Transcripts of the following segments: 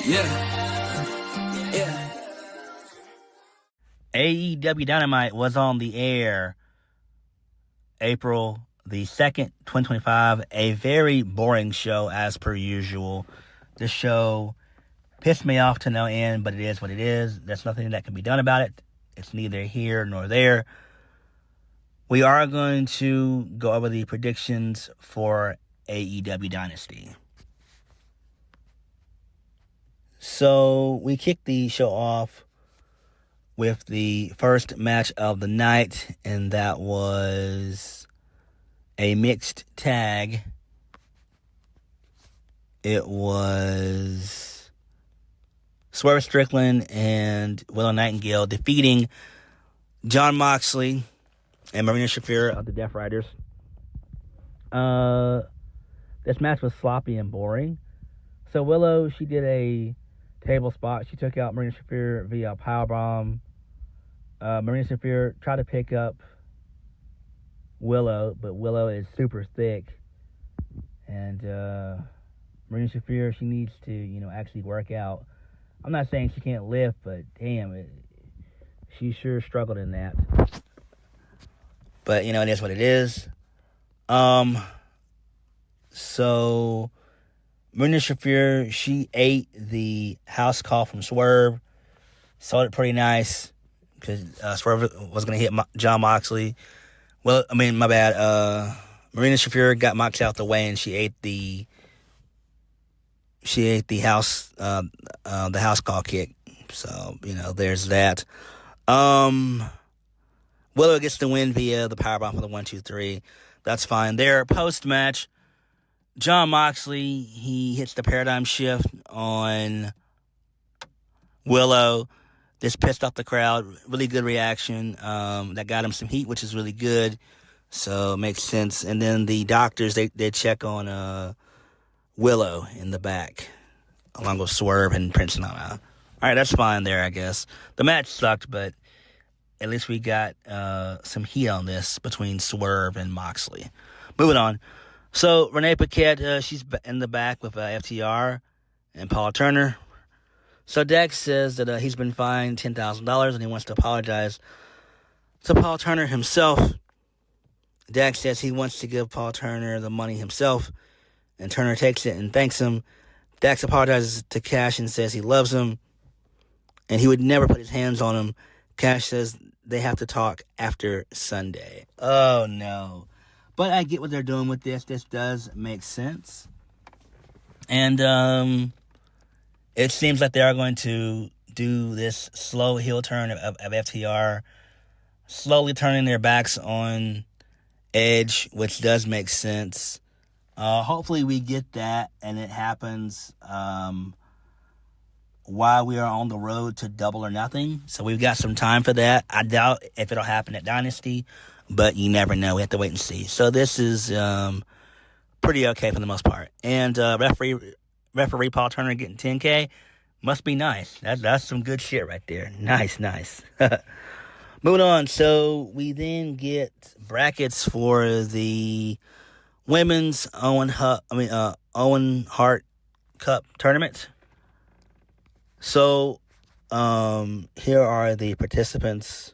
Yeah. AEW Dynamite was on the air April the 2nd, 2025. A very boring show as per usual. This show pissed me off to no end, but it is what it is. There's nothing that can be done about it. It's neither here nor there. We are going to go over the predictions for AEW Dynasty. So we kicked the show off with the first match of the night, and that was a mixed tag. It was Swerve Strickland and Willow Nightingale defeating Jon Moxley and Marina Shafir of the Death Riders. This match was sloppy and boring. So Willow, she did a table spot. She took out Marina Shafir via powerbomb. Marina Shafir tried to pick up Willow, but Willow is super thick. And Marina Shafir, she needs to, actually work out. I'm not saying she can't lift, but damn, she sure struggled in that. But, it is what it is. So Marina Shafir, she ate the house call from Swerve. Sold it pretty nice because Swerve was going to hit Jon Moxley. Well, my bad. Marina Shafir got Moxley out the way, and she ate the house call kick. So there's that. Willow gets the win via the powerbomb for the 1-2-3. That's fine. There, post match, Jon Moxley, he hits the paradigm shift on Willow. This pissed off the crowd. Really good reaction. That got him some heat, which is really good. So it makes sense. And then the doctors, they check on Willow in the back, along with Swerve and Prince Nana. All right, that's fine there, I guess. The match sucked, but at least we got some heat on this between Swerve and Moxley. Moving on. So Renee Paquette, she's in the back with FTR and Paul Turner. So Dax says that he's been fined $10,000 and he wants to apologize to Paul Turner himself. Dax says he wants to give Paul Turner the money himself, and Turner takes it and thanks him. Dax apologizes to Cash and says he loves him and he would never put his hands on him. Cash says they have to talk after Sunday. Oh, no. But I get what they're doing with this. This does make sense. And it seems like they are going to do this slow heel turn of FTR, slowly turning their backs on Edge, which does make sense. Hopefully we get that, and it happens while we are on the road to Double or Nothing. So we've got some time for that. I doubt if it'll happen at Dynasty, but you never know. We have to wait and see. So this is pretty okay for the most part. And referee Paul Turner getting $10K must be nice. That's some good shit right there. Nice. Moving on. So we then get brackets for the women's Owen Hart Cup tournament. So, here are the participants.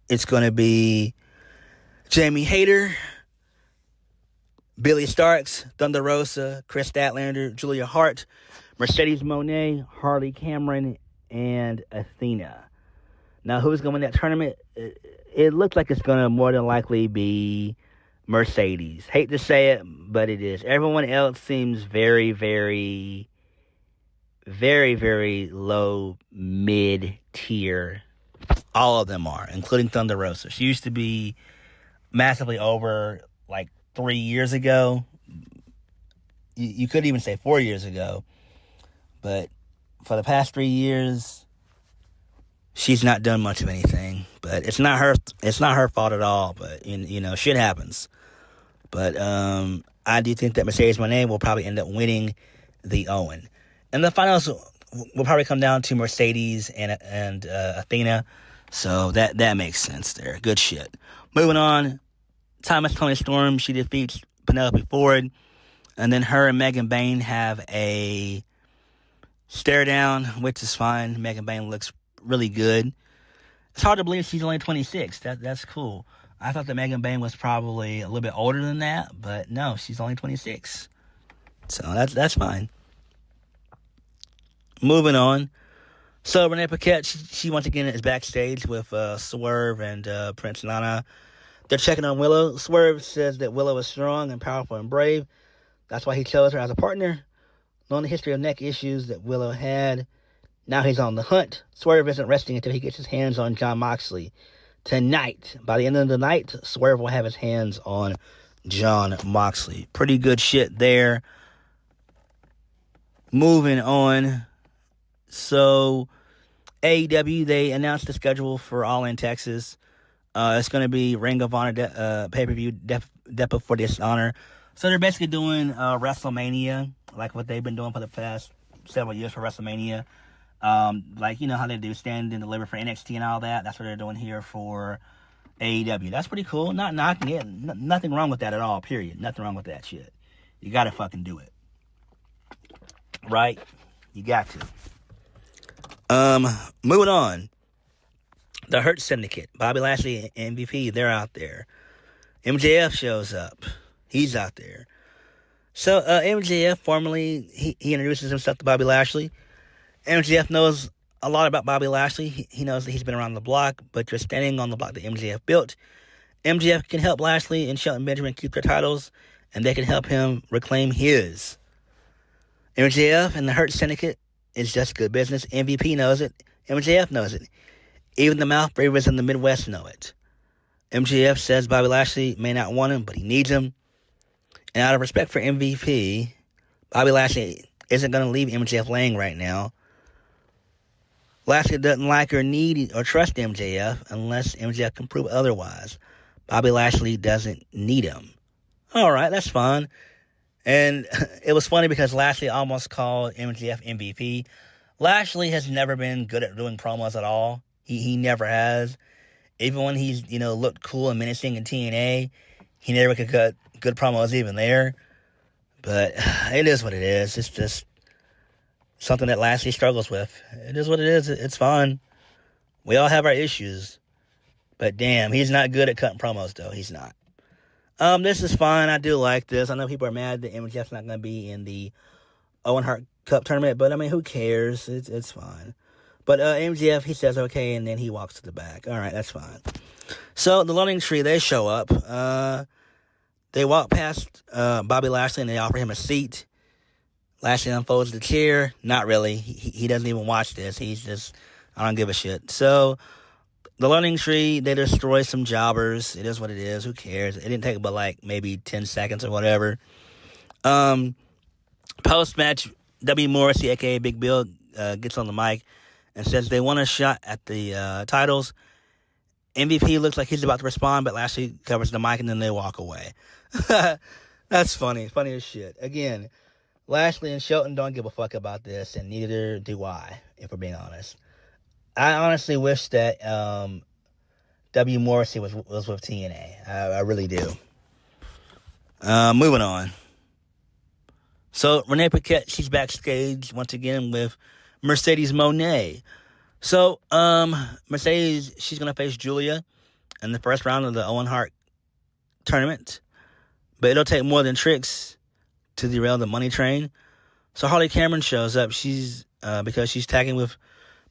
It's going to be Jamie Hayter, Billy Starks, Thunder Rosa, Chris Statlander, Julia Hart, Mercedes Moné, Harley Cameron, and Athena. Now, who's going to win that tournament? It looks like it's going to more than likely be Mercedes. Hate to say it, but it is. Everyone else seems very, very, very, very low, mid-tier. All of them are, including Thunder Rosa. She used to be massively over like 3 years ago. You could even say 4 years ago. But for the past 3 years, she's not done much of anything. But it's not her fault at all. But shit happens. But I do think that Mercedes Moné will probably end up winning the Owen. And the finals will probably come down to Mercedes and Athena. So that makes sense there. Good shit. Moving on. Thomas Toni Storm, she defeats Penelope Ford. And then her and Megan Bayne have a stare down, which is fine. Megan Bayne looks really good. It's hard to believe she's only 26. That's cool. I thought that Megan Bayne was probably a little bit older than that, but no, she's only 26. So that's fine. Moving on. So Renee Paquette, she once again is backstage with Swerve and Prince Nana. They're checking on Willow. Swerve says that Willow is strong and powerful and brave. That's why he chose her as a partner. Knowing the history of neck issues that Willow had, now he's on the hunt. Swerve isn't resting until he gets his hands on Jon Moxley tonight. By the end of the night, Swerve will have his hands on Jon Moxley. Pretty good shit there. Moving on. So, AEW, they announced the schedule for All In Texas. It's going to be Ring of Honor pay-per-view Depot for Dishonor. So they're basically doing WrestleMania, like what they've been doing for the past several years for WrestleMania. Like, you know how they do Stand and Deliver for NXT and all that. That's what they're doing here for AEW. That's pretty cool. Not knocking it. Nothing wrong with that at all, period. Nothing wrong with that shit. You got to fucking do it. Right? You got to. Moving on. The Hurt Syndicate. Bobby Lashley and MVP, they're out there. MJF shows up. He's out there. So, MJF, formerly, he introduces himself to Bobby Lashley. MJF knows a lot about Bobby Lashley. He knows that he's been around the block, but you're standing on the block that MJF built. MJF can help Lashley and Shelton Benjamin keep their titles, and they can help him reclaim his. MJF and the Hurt Syndicate is just good business. MVP knows it. MJF knows it. Even the mouth breathers in the Midwest know it. MJF says Bobby Lashley may not want him, but he needs him. And out of respect for MVP, Bobby Lashley isn't going to leave MJF laying right now. Lashley doesn't like or need or trust MJF unless MJF can prove otherwise. Bobby Lashley doesn't need him. All right, that's fine. And it was funny because Lashley almost called MJF MVP. Lashley has never been good at doing promos at all. He never has. Even when he's, looked cool and menacing in TNA, he never could cut good promos even there. But it is what it is. It's just something that Lashley struggles with. It is what it is. It's fine. We all have our issues. But damn, he's not good at cutting promos, though. He's not. This is fine. I do like this. I know people are mad that MJF's not going to be in the Owen Hart Cup tournament, but, who cares? It's fine. But MJF, he says okay, and then he walks to the back. All right, that's fine. So, the Loading Tree, they show up. They walk past Bobby Lashley, and they offer him a seat. Lashley unfolds the chair. Not really. He doesn't even watch this. He's just, I don't give a shit. So, the Loading Tree, they destroy some jobbers. It is what it is. Who cares? It didn't take but, maybe 10 seconds or whatever. Post-match, W. Morrissey, a.k.a. Big Bill, gets on the mic and says they want a shot at the titles. MVP looks like he's about to respond, but Lashley covers the mic and then they walk away. That's funny. Funny as shit. Again, Lashley and Shelton don't give a fuck about this, and neither do I, if we're being honest. I honestly wish that W. Morrissey was with TNA. I really do. Moving on. So, Renee Paquette, she's backstage once again with Mercedes Moné. So, Mercedes, she's going to face Julia in the first round of the Owen Hart tournament. But it'll take more than tricks to derail the money train. So, Harley Cameron shows up. Because she's tagging with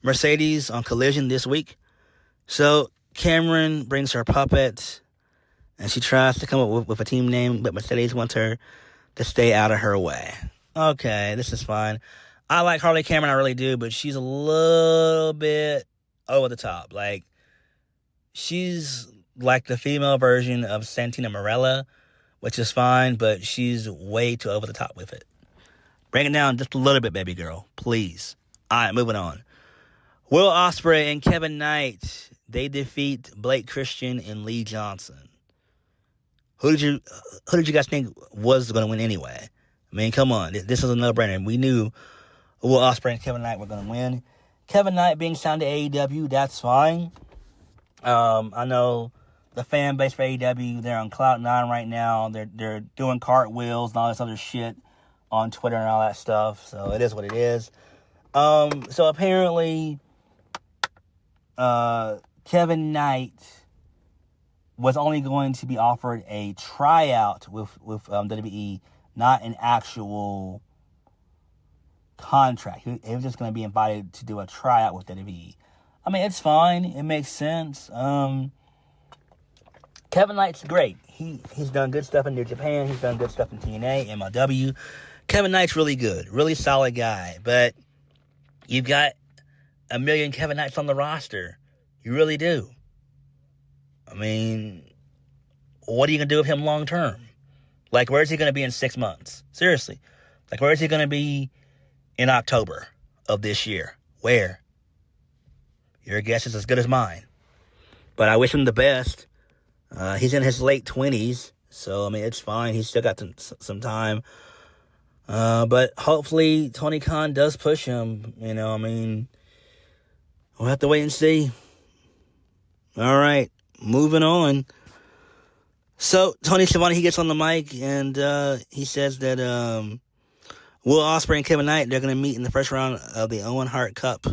Mercedes on Collision this week. So, Cameron brings her puppet, and she tries to come up with a team name, but Mercedes wants her to stay out of her way. Okay, this is fine. I like Harley Cameron, I really do, but she's a little bit over the top. She's like the female version of Santina Marella, which is fine, but she's way too over the top with it. Bring it down just a little bit, baby girl, please. All right, moving on. Will Ospreay and Kevin Knight, they defeat Blake Christian and Lee Johnson. Who did you guys think was going to win anyway? I mean, come on. This is a no-brainer. We knew Will Ospreay and Kevin Knight were going to win. Kevin Knight being signed to AEW, that's fine. I know the fan base for AEW, they're on cloud nine right now. They're doing cartwheels and all this other shit on Twitter and all that stuff. So it is what it is. So apparently, Kevin Knight was only going to be offered a tryout with WWE, not an actual contract. He was just going to be invited to do a tryout with WWE. I mean, it's fine. It makes sense. Kevin Knight's great. He's done good stuff in New Japan. He's done good stuff in TNA, MLW. Kevin Knight's really good. Really solid guy. But you've got a million Kevin Knights on the roster. You really do. I mean, what are you going to do with him long term? Like, where is he going to be in 6 months? Seriously. Like, where is he going to be in October of this year? Where? Your guess is as good as mine. But I wish him the best. He's in his late 20s, so, I mean, it's fine. He's still got some time. But hopefully Tony Khan does push him. You know, I mean, we'll have to wait and see. All right, moving on. So, Tony Schiavone, he gets on the mic, and he says that Will Ospreay and Kevin Knight, they're going to meet in the first round of the Owen Hart Cup.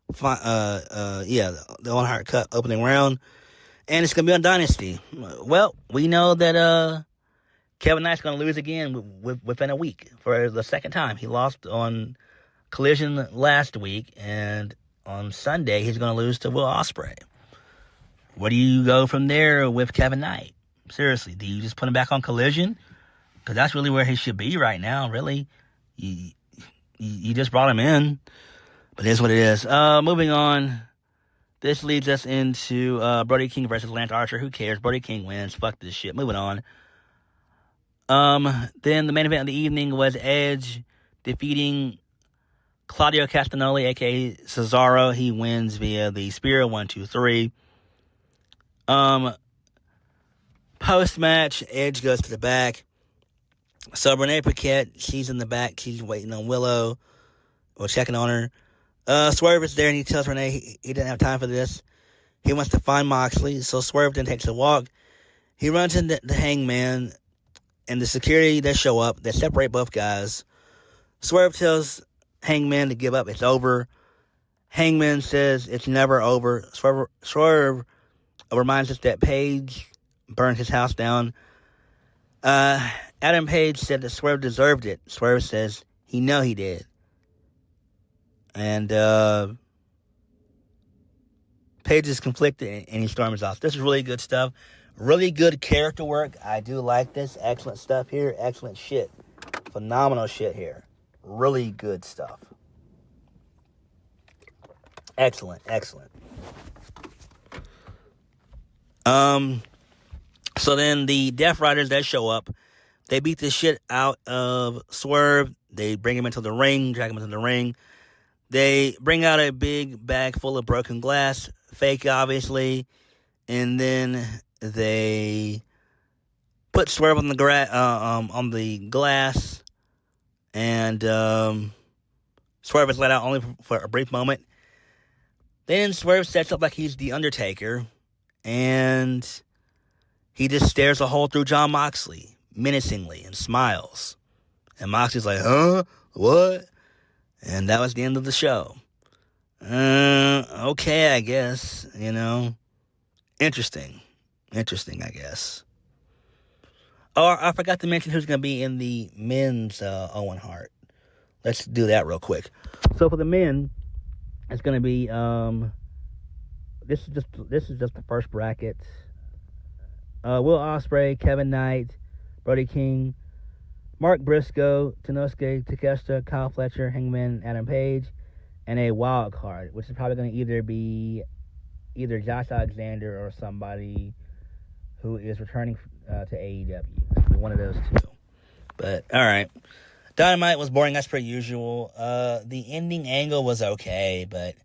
The Owen Hart Cup opening round. And it's going to be on Dynasty. Well, we know that Kevin Knight's going to lose again within a week for the second time. He lost on Collision last week, and on Sunday he's going to lose to Will Ospreay. Where do you go from there with Kevin Knight? Seriously, do you just put him back on Collision? Because that's really where he should be right now, really. You just brought him in. But it is what it is. Moving on. This leads us into Brody King versus Lance Archer. Who cares? Brody King wins. Fuck this shit. Moving on. Then the main event of the evening was Edge defeating Claudio Castagnoli, a.k.a. Cesaro. He wins via the Spear. 1, 2, 3. Post-match, Edge goes to the back. So Renee Paquette, she's in the back. She's waiting on Willow, or checking on her. Swerve is there, and he tells Renee he didn't have time for this. He wants to find Moxley, so Swerve then takes a walk. He runs into the Hangman, and the security, they show up. They separate both guys. Swerve tells Hangman to give up. It's over. Hangman says it's never over. Swerve reminds us that Paige burned his house down. Adam Page said that Swerve deserved it. Swerve says he did. And Page is conflicted, and he storms off. This is really good stuff. Really good character work. I do like this. Excellent stuff here. Excellent shit. Phenomenal shit here. Really good stuff. Excellent. So then the Death Riders, they show up. They beat the shit out of Swerve. They bring him into the ring, drag him into the ring. They bring out a big bag full of broken glass, fake obviously, and then they put Swerve on the glass, and Swerve is let out only for a brief moment. Then Swerve sets up like he's the Undertaker, and he just stares a hole through Jon Moxley, menacingly, and smiles. And Moxley's like, huh? What? And that was the end of the show. Okay, I guess, you know. Interesting, I guess. Oh, I forgot to mention who's going to be in the men's Owen Hart. Let's do that real quick. So for the men, it's going to be, this is just the first bracket. Will Ospreay, Kevin Knight, Brody King, Mark Briscoe, Tenosuke Takeshita, Kyle Fletcher, Hangman, Adam Page, and a wild card, which is probably going to either be Josh Alexander or somebody who is returning to AEW. It'll be one of those two. But, alright. Dynamite was boring as per usual. The ending angle was okay, but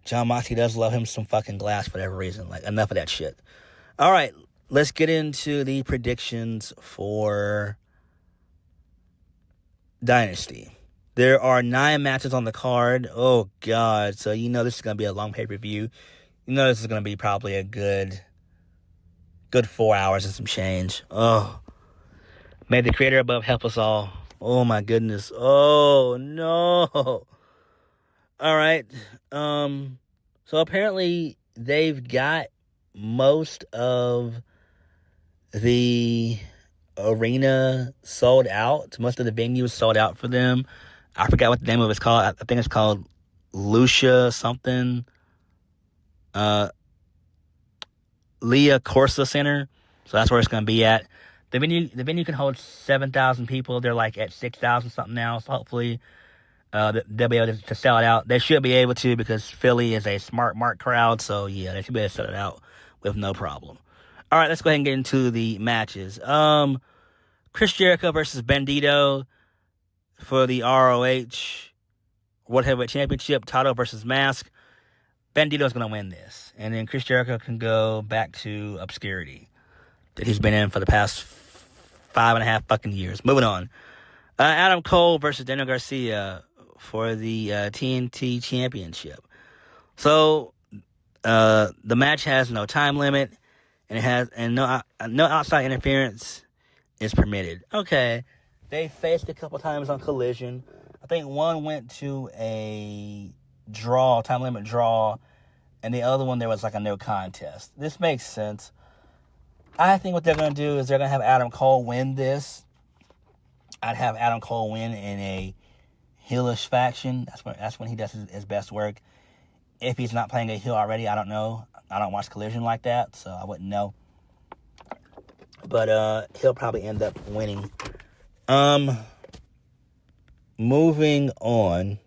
Jon Moxley does love him some fucking glass for whatever reason. Like, enough of that shit. Alright, let's get into the predictions for Dynasty. There are 9 matches on the card. Oh, God. So, this is going to be a long pay-per-view. This is going to be probably a good good 4 hours and some change. Oh, may the Creator above help us all. Oh my goodness. Oh no. All right. So apparently they've got most of the arena sold out. Most of the venues sold out for them. I forgot what the name of it's called. I think it's called Lucia something. Leah Corsa Center. So that's where it's going to be at. The venue can hold 7,000 people. They're like at 6,000 something now. So hopefully they'll be able to sell it out. They should be able to because Philly is a smart mark crowd. So yeah, they should be able to sell it out with no problem. All right, let's go ahead and get into the matches. Chris Jericho versus Bandito for the ROH World Heavyweight Championship. Title versus Mask. Bandito's going to win this. And then Chris Jericho can go back to obscurity that he's been in for the past 5.5 fucking years. Moving on. Adam Cole versus Daniel Garcia for the TNT Championship. So, the match has no time limit, and no outside interference is permitted. Okay. They faced a couple times on Collision. I think one went to a draw, time limit draw, and the other one there was like a no contest. This makes sense. I think what they're going to do is they're going to have Adam Cole win this. I'd have Adam Cole win in a heelish faction. That's when he does his best work. If he's not playing a heel already, I don't know. I don't watch Collision like that, so I wouldn't know. But he'll probably end up winning. Moving on.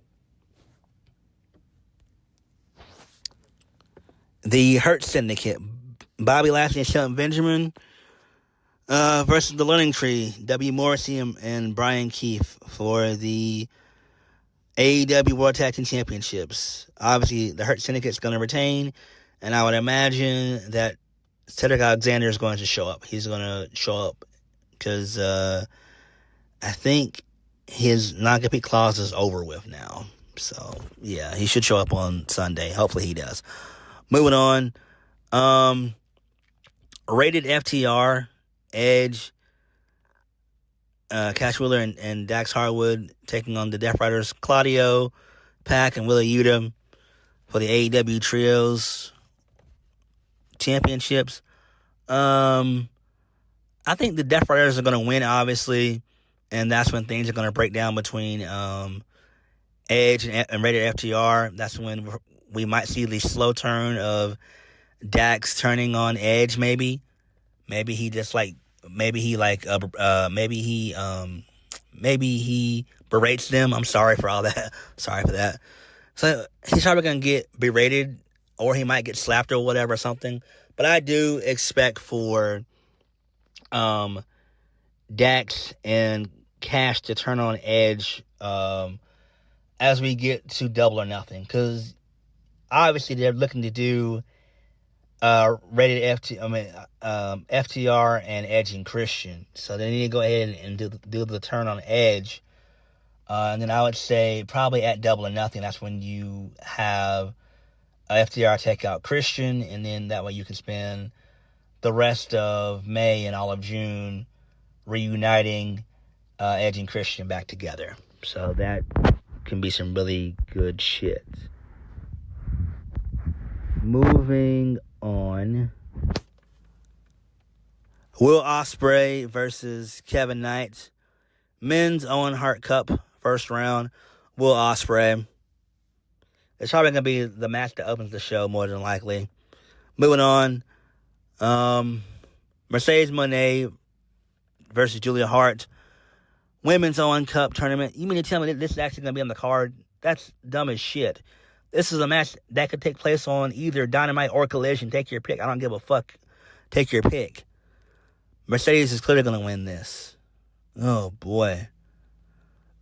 The Hurt Syndicate. Bobby Lashley and Shelton Benjamin versus the Learning Tree. W. Morrissey and Brian Keefe for the AEW World Tag Team Championships. Obviously, the Hurt Syndicate is going to retain, and I would imagine that Cedric Alexander is going to show up. He's going to show up because I think his non-compete clause is over with now. So, yeah, he should show up on Sunday. Hopefully he does. Moving on. Rated FTR, Edge, Cash Wheeler, and Dax Harwood taking on the Death Riders, Claudio, Pac, and Willa Yuta for the AEW Trios Championships. I think the Death Riders are going to win, obviously, and that's when things are going to break down between Edge and Rated FTR. That's when we might see the slow turn of Dax turning on Edge, maybe he just maybe he berates them. I'm sorry for all that. Sorry for that. So he's probably gonna get berated, or he might get slapped or whatever, or something. But I do expect for Dax and Cash to turn on Edge as we get to Double or Nothing, because obviously they're looking to do rated FTR and Edge and Christian. So they need to go ahead and do the turn on Edge. And then I would say probably at Double or Nothing, that's when you have FTR take out Christian, and then that way you can spend the rest of May and all of June reuniting Edge and Christian back together. So that can be some really good shit. Moving on. Will Ospreay versus Kevin Knight. Men's Owen Hart Cup, first round. Will Ospreay. It's probably going to be the match that opens the show, more than likely. Moving on. Mercedes Moné versus Julia Hart. Women's Owen Cup tournament. You mean to tell me that this is actually going to be on the card? That's dumb as shit. This is a match that could take place on either Dynamite or Collision. Take your pick. I don't give a fuck. Take your pick. Mercedes is clearly going to win this. Oh, boy.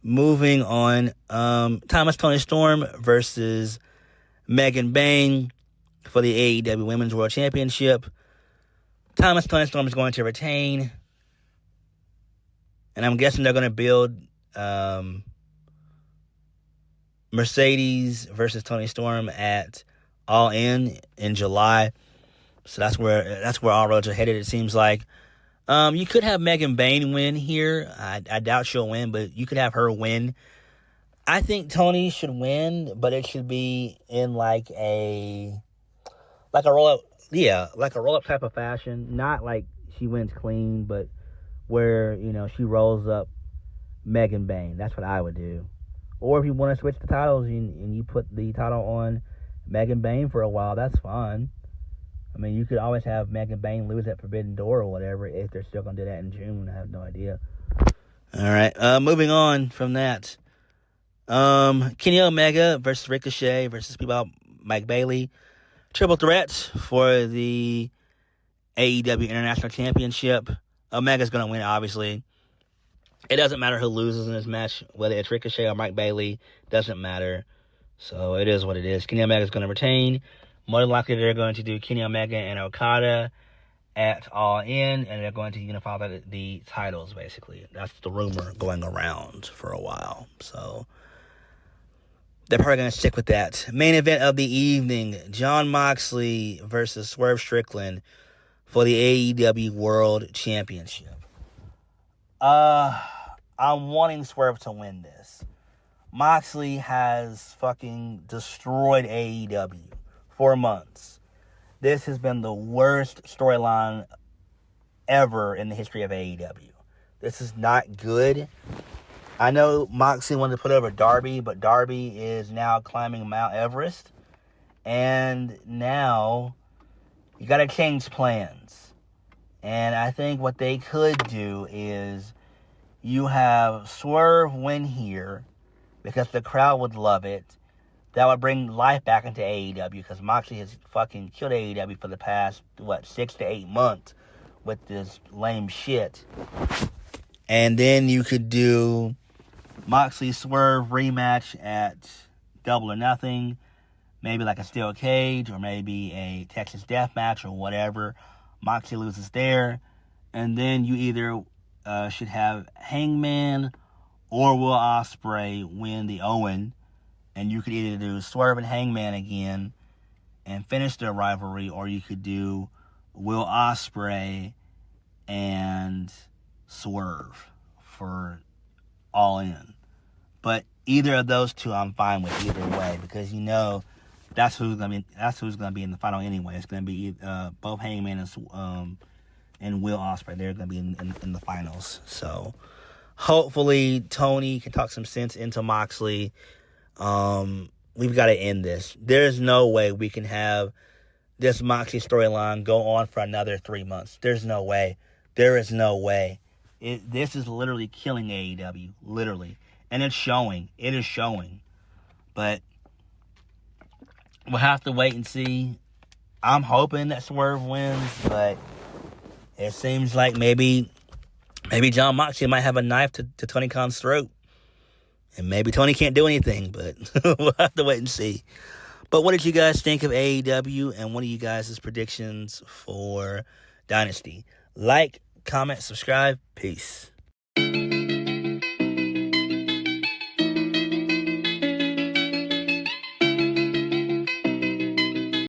Moving on. Thomas Toni Storm versus Megan Bayne for the AEW Women's World Championship. Thomas Toni Storm is going to retain. And I'm guessing they're going to build Mercedes versus Toni Storm at All In July. So that's where all roads are headed, it seems like. You could have Megan Bayne win here. I doubt she'll win, but you could have her win. I think Tony should win, but it should be in like a roll-up, like a roll-up type of fashion. Not like she wins clean, but where, she rolls up Megan Bayne. That's what I would do. Or if you want to switch the titles and you put the title on Megan Bayne for a while, that's fine. I mean, you could always have Megan Bayne lose at Forbidden Door or whatever if they're still going to do that in June. I have no idea. All right, moving on from that. Kenny Omega versus Ricochet versus Mike Bailey. Triple threat for the AEW International Championship. Omega's going to win, obviously. It doesn't matter who loses in this match, whether it's Ricochet or Mike Bailey. Doesn't matter. So it is what it is. Kenny Omega's going to retain. More than likely, they're going to do Kenny Omega and Okada at All In, and they're going to unify the titles, basically. That's the rumor going around for a while. So they're probably going to stick with that. Main event of the evening, Jon Moxley versus Swerve Strickland for the AEW World Championship. I'm wanting Swerve to win this. Moxley has fucking destroyed AEW for months. This has been the worst storyline ever in the history of AEW. This is not good. I know Moxley wanted to put over Darby, but Darby is now climbing Mount Everest. And now you got to change plans. And I think what they could do is you have Swerve win here because the crowd would love it. That would bring life back into AEW because Moxley has fucking killed AEW for the past, 6 to 8 months with this lame shit. And then you could do Moxley Swerve rematch at Double or Nothing. Maybe like a steel cage or maybe a Texas Death Match or whatever. Moxley loses there. And then you either should have Hangman or Will Ospreay win the Owen. And you could either do Swerve and Hangman again and finish their rivalry, or you could do Will Ospreay and Swerve for All In. But either of those two, I'm fine with either way because that's who's gonna be in the final anyway. It's gonna be both Hangman and Will Ospreay. They're gonna be in the finals. So hopefully Tony can talk some sense into Moxley. We've got to end this. There's no way we can have this Moxley storyline go on for another 3 months. There's no way. There is no way. This is literally killing AEW. Literally. And it's showing. It is showing. But we'll have to wait and see. I'm hoping that Swerve wins, but it seems like maybe Jon Moxley might have a knife to Tony Khan's throat. And maybe Tony can't do anything, but we'll have to wait and see. But what did you guys think of AEW, and what are you guys' predictions for Dynasty? Like, comment, subscribe. Peace.